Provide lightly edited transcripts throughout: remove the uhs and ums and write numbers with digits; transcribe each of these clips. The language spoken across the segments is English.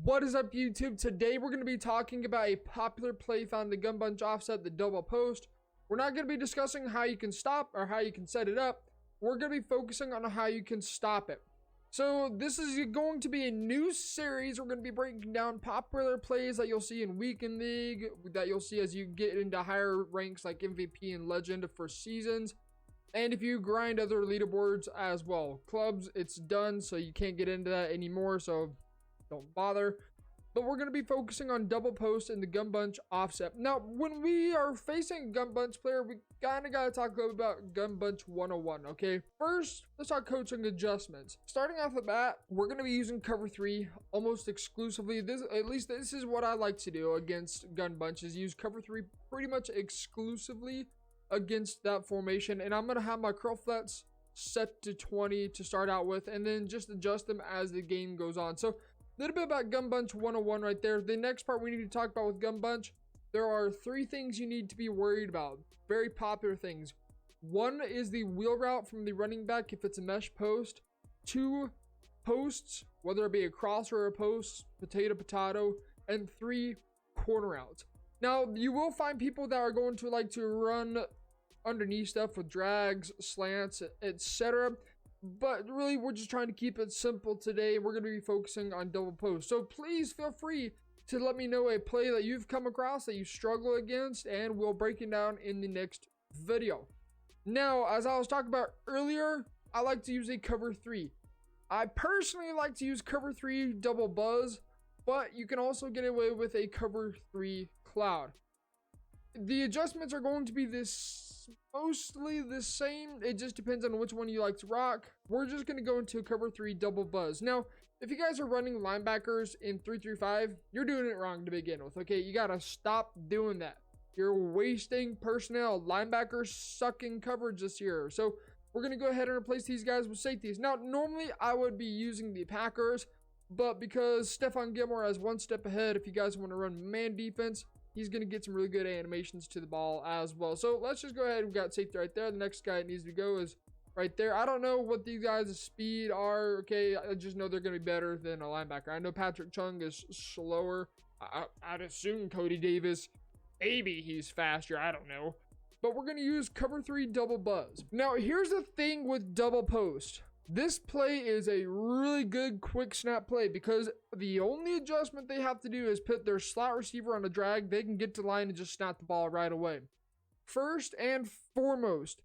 What is up, YouTube? Today we're going to be talking about a popular play found in the gun bunch offset, the double post. We're not going to be discussing how you can stop or how you can set it up. We're going to be focusing on how you can stop it. So this is going to be a new series. We're going to be breaking down popular plays that you'll see in Weekend League, that you'll see as you get into higher ranks like MVP and Legend for seasons. And if you grind other leaderboards as well. Clubs, it's done, so you can't get into that anymore, so don't bother. But we're going to be focusing on double post and the gun bunch offset. Now, when we are facing a gun bunch player, we kind of got to talk a little about gun bunch 101, okay? First, let's talk coaching adjustments. Starting off the bat, we're going to be using cover 3 almost exclusively. At least this is what I like to do against gun bunches. Use cover 3 pretty much exclusively against that formation. And I'm going to have my curl flats set to 20 to start out with, and then just adjust them as the game goes on. So a little bit about gun bunch 101 right there. The next part we need to talk about with gun bunch, there are 3 things you need to be worried about. Very popular things. 1 is the wheel route from the running back if it's a mesh post. 2, posts, whether it be a cross or a post, potato. And 3, corner routes. Now, you will find people that are going to like to run underneath stuff with drags, slants, etc. But really, we're just trying to keep it simple today. We're going to be focusing on double post. So please feel free to let me know a play that you've come across that you struggle against, and we'll break it down in the next video. Now, as I was talking about earlier, I like to use a cover 3. I personally like to use cover 3 double buzz, but you can also get away with a cover 3 cloud. The adjustments are going to be mostly the same. It just depends on which one you like to rock. We're just going to go into cover 3 double buzz. Now, if you guys are running linebackers in 3-3-5, you're doing it wrong to begin with, okay? You got to stop doing that. You're wasting personnel. Linebackers suck in coverage this year. So we're going to go ahead and replace these guys with safeties. Now, normally I would be using the Packers, but because Stephon Gilmore has 1 step ahead, if you guys want to run man defense, he's going to get some really good animations to the ball as well. So let's just go ahead. We've got safety right there. The next guy that needs to go is right there. I don't know what these guys' speed are. Okay, I just know they're going to be better than a linebacker. I know Patrick Chung is slower. I'd assume Cody Davis, maybe he's faster. I don't know. But we're going to use cover 3 double buzz. Now, here's the thing with double post. This play is a really good quick snap play because the only adjustment they have to do is put their slot receiver on a drag. They can get to line and just snap the ball right away. First and foremost,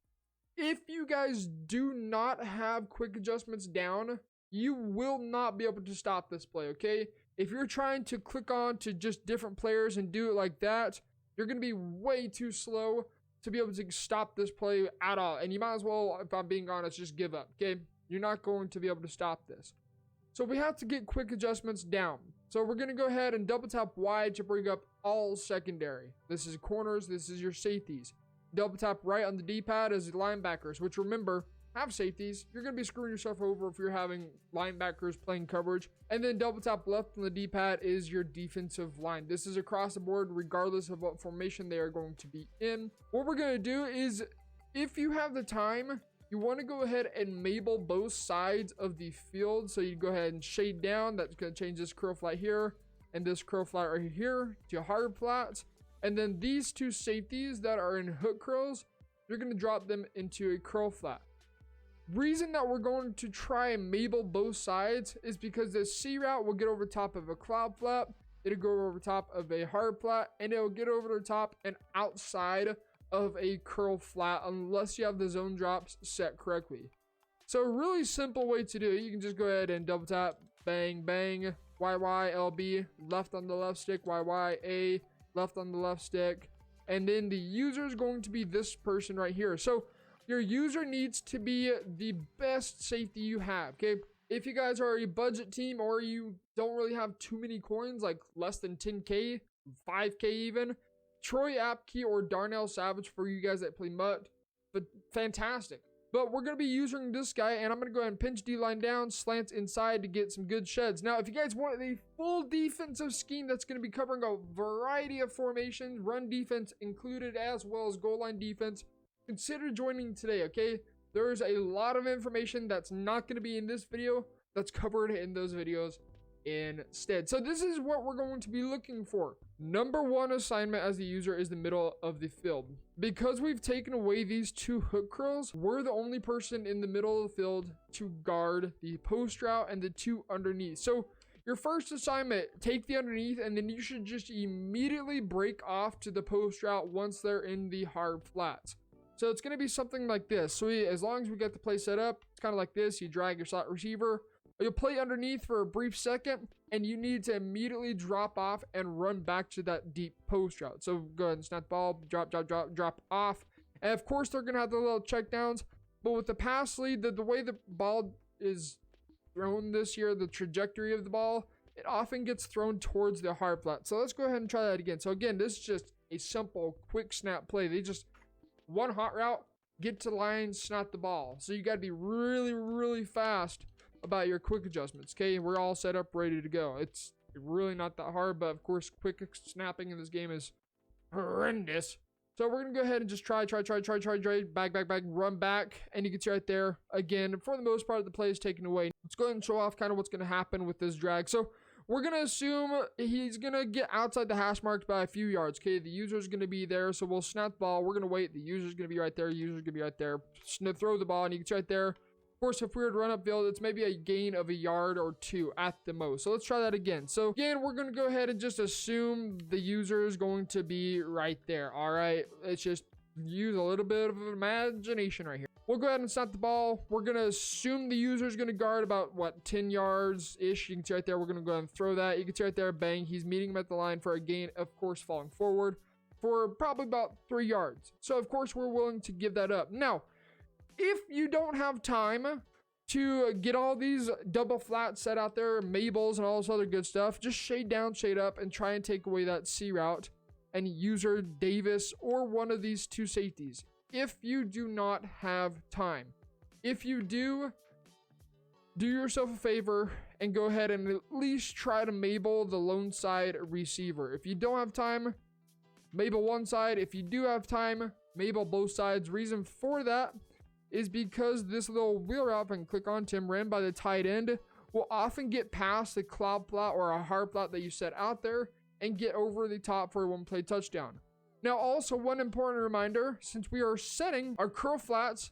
if you guys do not have quick adjustments down, you will not be able to stop this play, okay? If you're trying to click on to just different players and do it like that, you're going to be way too slow to be able to stop this play at all. And you might as well, if I'm being honest, just give up, okay? You're not going to be able to stop this. So we have to get quick adjustments down. So we're going to go ahead and double tap Y to bring up all secondary. This is corners. This is your safeties. Double tap right on the D-pad as linebackers, which remember, have safeties. You're going to be screwing yourself over if you're having linebackers playing coverage. And then double tap left on the D-pad is your defensive line. This is across the board regardless of what formation they are going to be in. What we're going to do is, if you have the time, you want to go ahead and Mabel both sides of the field. So you go ahead and shade down. That's going to change this curl flat here and this curl flat right here to hard flats. And then these 2 safeties that are in hook curls, you're going to drop them into a curl flat. Reason that we're going to try and Mabel both sides is because the C route will get over top of a cloud flat. It'll go over top of a hard flat, and it'll get over the top and outside of a curl flat unless you have the zone drops set correctly. So a really simple way to do it, you can just go ahead and double tap, bang, bang, YYLB, left on the left stick, YYA, left on the left stick. And then the user is going to be this person right here. So your user needs to be the best safety you have, okay? If you guys are a budget team or you don't really have too many coins, like less than 10K, 5K even, Troy Apke or Darnell Savage for you guys that play Mutt, but fantastic. But we're going to be using this guy, and I'm going to go ahead and pinch D-line down, slants inside to get some good sheds. Now, if you guys want a full defensive scheme that's going to be covering a variety of formations, run defense included, as well as goal line defense, consider joining today, okay? There's a lot of information that's not going to be in this video that's covered in those videos. instead. So this is what we're going to be looking for. Number one assignment as the user is the middle of the field. Because we've taken away these two hook curls, we're the only person in the middle of the field to guard the post route and the two underneath. So your first assignment, take the underneath, and then you should just immediately break off to the post route once they're in the hard flats. So it's going to be something like this. So as long as we get the play set up, it's kind of like this. You drag your slot receiver. You'll play underneath for a brief second, and you need to immediately drop off and run back to that deep post route. So go ahead and snap the ball, drop off. And of course, they're going to have the little check downs. But with the pass lead, the way the ball is thrown this year, the trajectory of the ball, it often gets thrown towards the hard flat. So let's go ahead and try that again. So again, this is just a simple, quick snap play. They just one hot route, get to the line, snap the ball. So you got to be really, really fast about your quick adjustments. Okay, we're all set up, ready to go. It's really not that hard, but of course, quick snapping in this game is horrendous. So we're gonna go ahead and just try, back, run back, and you can see right there, again, for the most part, the play is taken away. Let's go ahead and show off kind of what's gonna happen with this drag. So we're gonna assume he's gonna get outside the hash marks by a few yards. Okay, the user's gonna be there, so we'll snap the ball. We're gonna wait. The user's gonna be right there. User's gonna be right there. Throw the ball, and you can see right there. Of course, if we were to run upfield, it's maybe a gain of a yard or two at the most. So let's try that again. So again, we're going to go ahead and just assume the user is going to be right there. All right, let's just use a little bit of imagination right here. We'll go ahead and snap the ball. We're going to assume the user is going to guard about, what, 10 yards-ish. You can see right there, we're going to go ahead and throw that. You can see right there, bang, he's meeting him at the line for a gain, of course, falling forward for probably about 3 yards. So, of course, we're willing to give that up. Now, if you don't have time to get all these double flats set out there, Mabels and all this other good stuff, just shade down, shade up, and try and take away that C route and user Davis or one of these two safeties. If you do not have time. If you do yourself a favor and go ahead and at least try to Mabel the lone side receiver. If you don't have time, Mabel one side. If you do have time, Mabel both sides. Reason for that is because this little wheel route, and click on Tim, ran by the tight end, will often get past the cloud flat or a hard flat that you set out there and get over the top for a one-play touchdown. Now, also one important reminder, since we are setting our curl flats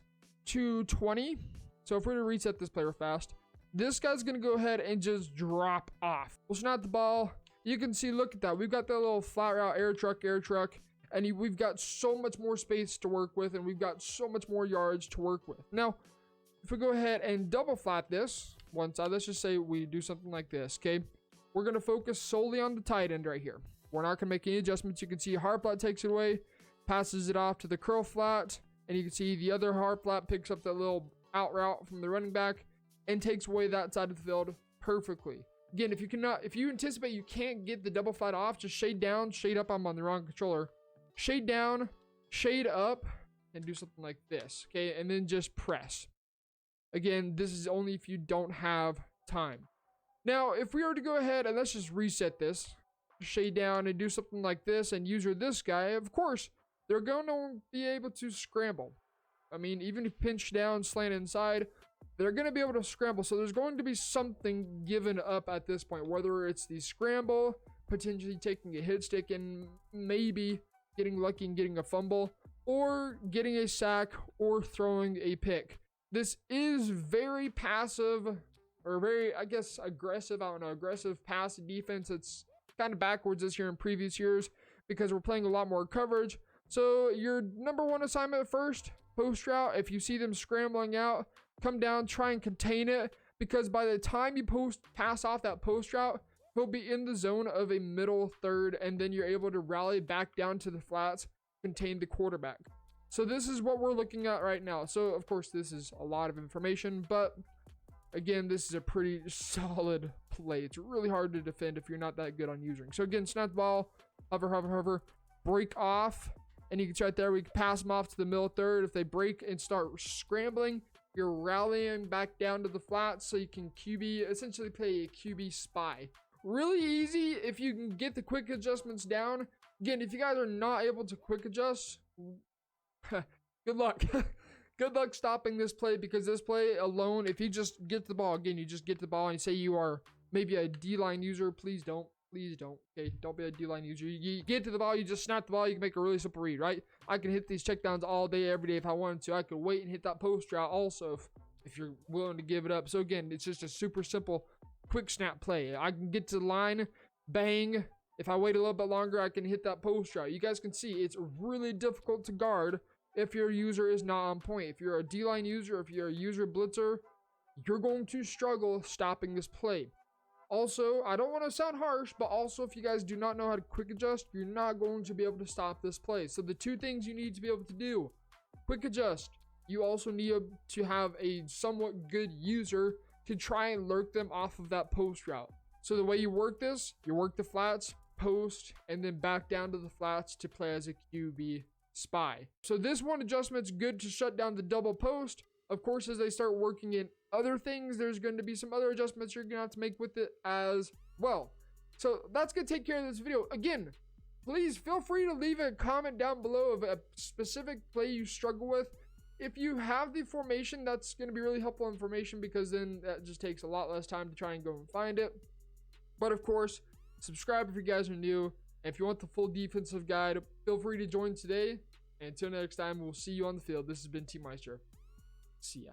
to 20, so if we were to reset this player fast, this guy's going to go ahead and just drop off. We'll snap the ball. You can see, look at that. We've got that little flat route, air truck, and we've got so much more space to work with, and we've got so much more yards to work with. Now, if we go ahead and double flat this one side, let's just say we do something like this, okay? We're going to focus solely on the tight end right here. We're not going to make any adjustments. You can see hard flat takes it away, passes it off to the curl flat, and you can see the other hard flat picks up that little out route from the running back and takes away that side of the field perfectly. Again, if you anticipate you can't get the double flat off, just shade down, shade up. I'm on the wrong controller. Shade down, shade up, and do something like this, okay? And then just press. Again, this is only if you don't have time. Now, if we were to go ahead and let's just reset this, shade down and do something like this, and user this guy, of course, they're going to be able to scramble. I mean, even if pinch down, slant inside, they're going to be able to scramble. So there's going to be something given up at this point, whether it's the scramble, potentially taking a hit stick, and maybe getting lucky and getting a fumble, or getting a sack, or throwing a pick. This is very passive, or very, I guess, aggressive. I don't know, aggressive pass defense. It's kind of backwards this year in previous years because we're playing a lot more coverage. So your number one assignment first, post route. If you see them scrambling out, come down, try and contain it, because by the time you pass off that post route, he'll be in the zone of a middle third, and then you're able to rally back down to the flats, contain the quarterback. So this is what we're looking at right now. So of course this is a lot of information, but again, this is a pretty solid play. It's really hard to defend if you're not that good on using. So again, snap the ball, hover, break off, and you can see right there, we can pass them off to the middle third. If they break and start scrambling, you're rallying back down to the flats so you can essentially play a QB spy. Really easy if you can get the quick adjustments down. Again, if you guys are not able to quick adjust, good luck. Good luck stopping this play, because this play alone, if you just get the ball, again, you just get the ball and you say you are maybe a D-line user. Please don't. Please don't. Okay, don't be a D-line user. You get to the ball, you just snap the ball, you can make a really simple read, right? I can hit these checkdowns all day, every day if I wanted to. I could wait and hit that post route also if you're willing to give it up. So again, it's just a super simple quick snap play. I can get to the line, bang. If I wait a little bit longer, I can hit that post route. You guys can see it's really difficult to guard if your user is not on point. If you're a D-line user, if you're a user blitzer, you're going to struggle stopping this play. Also, I don't want to sound harsh, but also if you guys do not know how to quick adjust, you're not going to be able to stop this play. So the two things you need to be able to do: quick adjust. You also need to have a somewhat good user to try and lurk them off of that post route. So the way you work this, you work the flats, post, and then back down to the flats to play as a QB spy. So this one adjustment's good to shut down the double post. Of course, as they start working in other things, there's going to be some other adjustments you're going to have to make with it as well. So that's going to take care of this video. Again, please feel free to leave a comment down below of a specific play you struggle with. If you have the formation, that's going to be really helpful information, because then that just takes a lot less time to try and go and find it. But of course, subscribe if you guys are new. And if you want the full defensive guide, feel free to join today. And until next time, we'll see you on the field. This has been Team Meister. See ya.